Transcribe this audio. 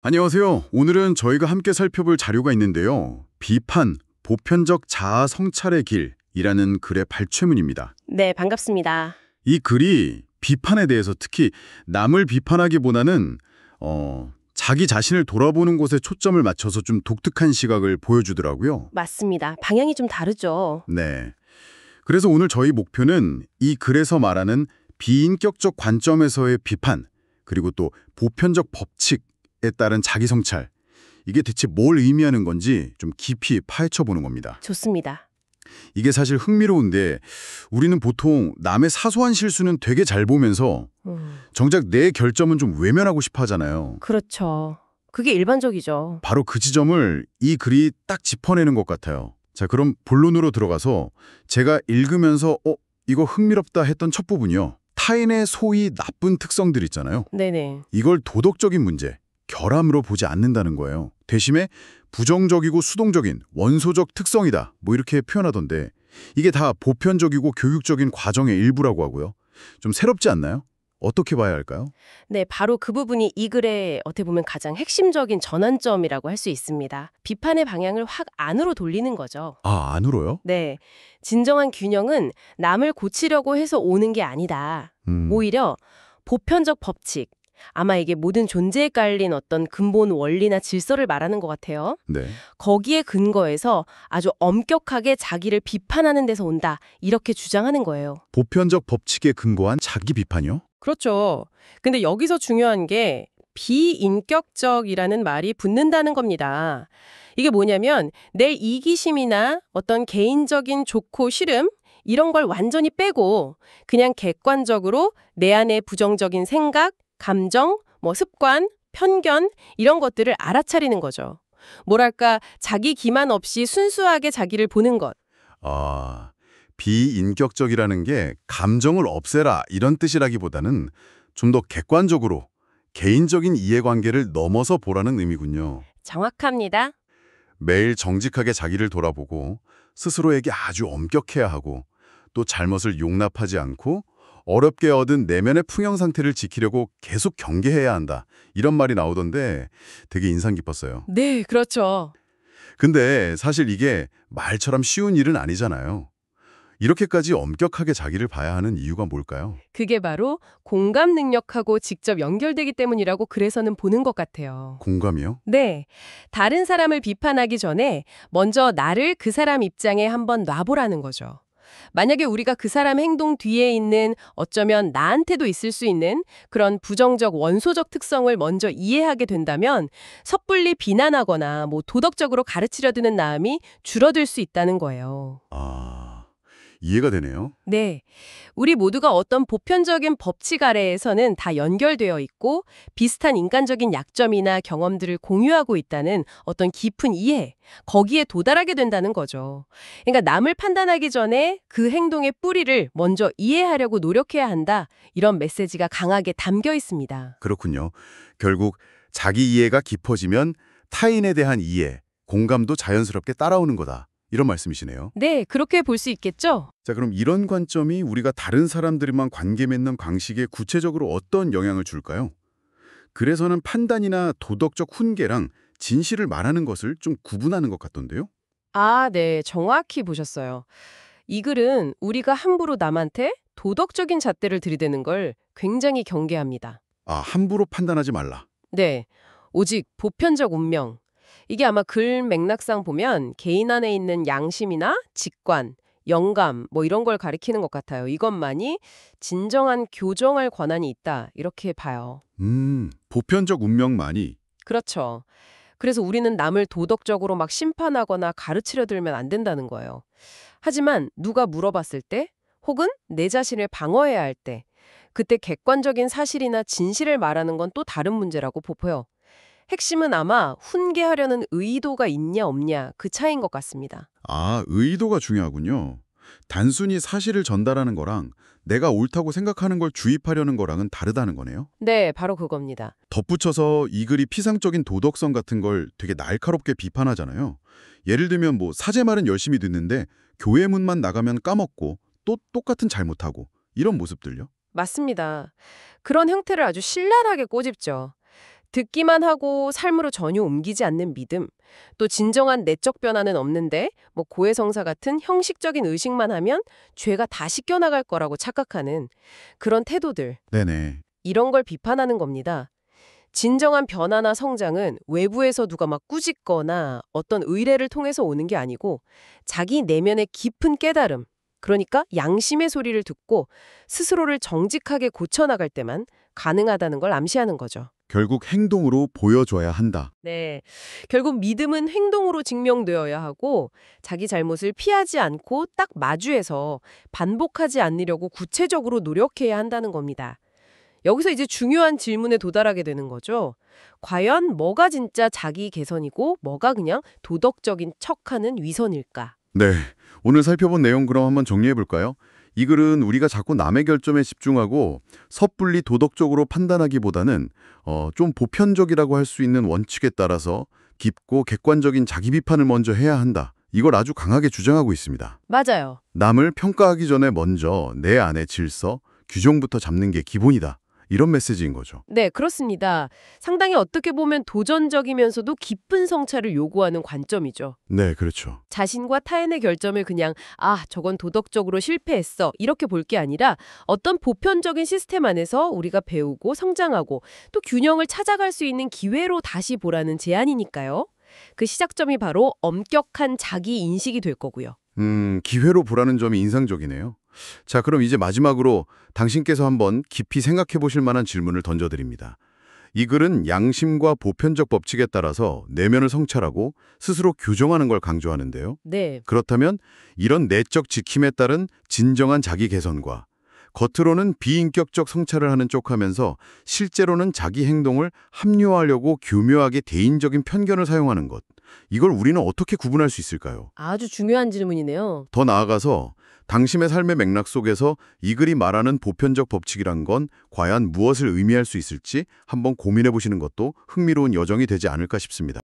안녕하세요. 오늘은 저희가 함께 살펴볼 자료가 있는데요. 비판, 보편적 자아 성찰의 길이라는 글의 발췌문입니다. 네, 반갑습니다. 이 글이 비판에 대해서 특히 남을 비판하기보다는 자기 자신을 돌아보는 곳에 초점을 맞춰서 좀 독특한 시각을 보여주더라고요. 맞습니다. 방향이 좀 다르죠. 네. 그래서 오늘 저희 목표는 이 글에서 말하는 비인격적 관점에서의 비판, 그리고 또 보편적 법칙, 에 따른 자기 성찰, 이게 대체 뭘 의미하는 건지 좀 깊이 파헤쳐 보는 겁니다. 좋습니다. 이게 사실 흥미로운데 우리는 보통 남의 사소한 실수는 되게 잘 보면서 정작 내 결점은 좀 외면하고 싶어 하잖아요. 그렇죠. 그게 일반적이죠. 바로 그 지점을 이 글이 딱 짚어내는 것 같아요. 자, 그럼 본론으로 들어가서 제가 읽으면서 이거 흥미롭다 했던 첫 부분이요. 타인의 소위 나쁜 특성들 있잖아요. 네네. 이걸 도덕적인 문제, 결함으로 보지 않는다는 거예요. 대신에 부정적이고 수동적인 원소적 특성이다. 뭐 이렇게 표현하던데 이게 다 보편적이고 교육적인 과정의 일부라고 하고요. 좀 새롭지 않나요? 어떻게 봐야 할까요? 네, 바로 그 부분이 이 글의 어떻게 보면 가장 핵심적인 전환점이라고 할 수 있습니다. 비판의 방향을 확 안으로 돌리는 거죠. 아, 안으로요? 네, 진정한 균형은 남을 고치려고 해서 오는 게 아니다. 오히려 보편적 법칙, 아마 이게 모든 존재에 깔린 어떤 근본 원리나 질서를 말하는 것 같아요. 네. 거기에 근거해서 아주 엄격하게 자기를 비판하는 데서 온다. 이렇게 주장하는 거예요. 보편적 법칙에 근거한 자기 비판이요? 그렇죠. 근데 여기서 중요한 게 비인격적이라는 말이 붙는다는 겁니다. 이게 뭐냐면 내 이기심이나 어떤 개인적인 좋고 싫음 이런 걸 완전히 빼고 그냥 객관적으로 내 안의 부정적인 생각, 감정, 습관, 편견 이런 것들을 알아차리는 거죠. 뭐랄까 자기 기만 없이 순수하게 자기를 보는 것. 아, 비인격적이라는 게 감정을 없애라 이런 뜻이라기보다는 좀 더 객관적으로 개인적인 이해관계를 넘어서 보라는 의미군요. 정확합니다. 매일 정직하게 자기를 돌아보고 스스로에게 아주 엄격해야 하고 또 잘못을 용납하지 않고 어렵게 얻은 내면의 풍형 상태를 지키려고 계속 경계해야 한다. 이런 말이 나오던데 되게 인상 깊었어요. 네, 그렇죠. 근데 사실 이게 말처럼 쉬운 일은 아니잖아요. 이렇게까지 엄격하게 자기를 봐야 하는 이유가 뭘까요? 그게 바로 공감 능력하고 직접 연결되기 때문이라고 글에서는 보는 것 같아요. 공감이요? 네. 다른 사람을 비판하기 전에 먼저 나를 그 사람 입장에 한번 놔보라는 거죠. 만약에 우리가 그 사람 행동 뒤에 있는 어쩌면 나한테도 있을 수 있는 그런 부정적 원소적 특성을 먼저 이해하게 된다면 섣불리 비난하거나 도덕적으로 가르치려 드는 마음이 줄어들 수 있다는 거예요. 아, 이해가 되네요. 네. 우리 모두가 어떤 보편적인 법칙 아래에서는 다 연결되어 있고 비슷한 인간적인 약점이나 경험들을 공유하고 있다는 어떤 깊은 이해, 거기에 도달하게 된다는 거죠. 그러니까 남을 판단하기 전에 그 행동의 뿌리를 먼저 이해하려고 노력해야 한다. 이런 메시지가 강하게 담겨 있습니다. 그렇군요. 결국 자기 이해가 깊어지면 타인에 대한 이해, 공감도 자연스럽게 따라오는 거다. 이런 말씀이시네요. 네, 그렇게 볼 수 있겠죠? 자, 그럼 이런 관점이 우리가 다른 사람들만 관계 맺는 방식에 구체적으로 어떤 영향을 줄까요? 그래서는 판단이나 도덕적 훈계랑 진실을 말하는 것을 좀 구분하는 것 같던데요? 아, 네. 정확히 보셨어요. 이 글은 우리가 함부로 남한테 도덕적인 잣대를 들이대는 걸 굉장히 경계합니다. 아, 함부로 판단하지 말라. 네. 오직 보편적 운명. 이게 아마 글 맥락상 보면 개인 안에 있는 양심이나 직관, 영감 이런 걸 가리키는 것 같아요. 이것만이 진정한 교정할 권한이 있다. 이렇게 봐요. 보편적 운명만이. 그렇죠. 그래서 우리는 남을 도덕적으로 막 심판하거나 가르치려 들면 안 된다는 거예요. 하지만 누가 물어봤을 때 혹은 내 자신을 방어해야 할 때 그때 객관적인 사실이나 진실을 말하는 건 또 다른 문제라고 보여요. 핵심은 아마 훈계하려는 의도가 있냐 없냐 그 차이인 것 같습니다. 아, 의도가 중요하군요. 단순히 사실을 전달하는 거랑 내가 옳다고 생각하는 걸 주입하려는 거랑은 다르다는 거네요. 네, 바로 그겁니다. 덧붙여서 이 글이 피상적인 도덕성 같은 걸 되게 날카롭게 비판하잖아요. 예를 들면 사제말은 열심히 듣는데 교회 문만 나가면 까먹고 또 똑같은 잘못하고 이런 모습들요. 맞습니다. 그런 형태를 아주 신랄하게 꼬집죠. 듣기만 하고 삶으로 전혀 옮기지 않는 믿음, 또 진정한 내적 변화는 없는데 고해성사 같은 형식적인 의식만 하면 죄가 다 씻겨나갈 거라고 착각하는 그런 태도들, 네네. 이런 걸 비판하는 겁니다. 진정한 변화나 성장은 외부에서 누가 막 꾸짖거나 어떤 의례를 통해서 오는 게 아니고 자기 내면의 깊은 깨달음, 그러니까 양심의 소리를 듣고 스스로를 정직하게 고쳐나갈 때만 가능하다는 걸 암시하는 거죠. 결국 행동으로 보여줘야 한다. 네. 결국 믿음은 행동으로 증명되어야 하고 자기 잘못을 피하지 않고 딱 마주해서 반복하지 않으려고 구체적으로 노력해야 한다는 겁니다. 여기서 이제 중요한 질문에 도달하게 되는 거죠. 과연 뭐가 진짜 자기 개선이고 뭐가 그냥 도덕적인 척하는 위선일까? 네. 오늘 살펴본 내용 그럼 한번 정리해 볼까요? 이 글은 우리가 자꾸 남의 결점에 집중하고 섣불리 도덕적으로 판단하기보다는 좀 보편적이라고 할 수 있는 원칙에 따라서 깊고 객관적인 자기 비판을 먼저 해야 한다. 이걸 아주 강하게 주장하고 있습니다. 맞아요. 남을 평가하기 전에 먼저 내 안의 질서, 규정부터 잡는 게 기본이다. 이런 메시지인 거죠. 네, 그렇습니다. 상당히 어떻게 보면 도전적이면서도 깊은 성찰을 요구하는 관점이죠. 네, 그렇죠. 자신과 타인의 결점을 그냥 저건 도덕적으로 실패했어 이렇게 볼 게 아니라 어떤 보편적인 시스템 안에서 우리가 배우고 성장하고 또 균형을 찾아갈 수 있는 기회로 다시 보라는 제안이니까요. 그 시작점이 바로 엄격한 자기 인식이 될 거고요. 기회로 보라는 점이 인상적이네요. 자, 그럼 이제 마지막으로 당신께서 한번 깊이 생각해 보실 만한 질문을 던져드립니다. 이 글은 양심과 보편적 법칙에 따라서 내면을 성찰하고 스스로 교정하는 걸 강조하는데요. 네. 그렇다면 이런 내적 지킴에 따른 진정한 자기 개선과 겉으로는 비인격적 성찰을 하는 척하면서 실제로는 자기 행동을 합리화하려고 교묘하게 대인적인 편견을 사용하는 것. 이걸 우리는 어떻게 구분할 수 있을까요? 아주 중요한 질문이네요. 더 나아가서 당신의 삶의 맥락 속에서 이 글이 말하는 보편적 법칙이란 건 과연 무엇을 의미할 수 있을지 한번 고민해 보시는 것도 흥미로운 여정이 되지 않을까 싶습니다.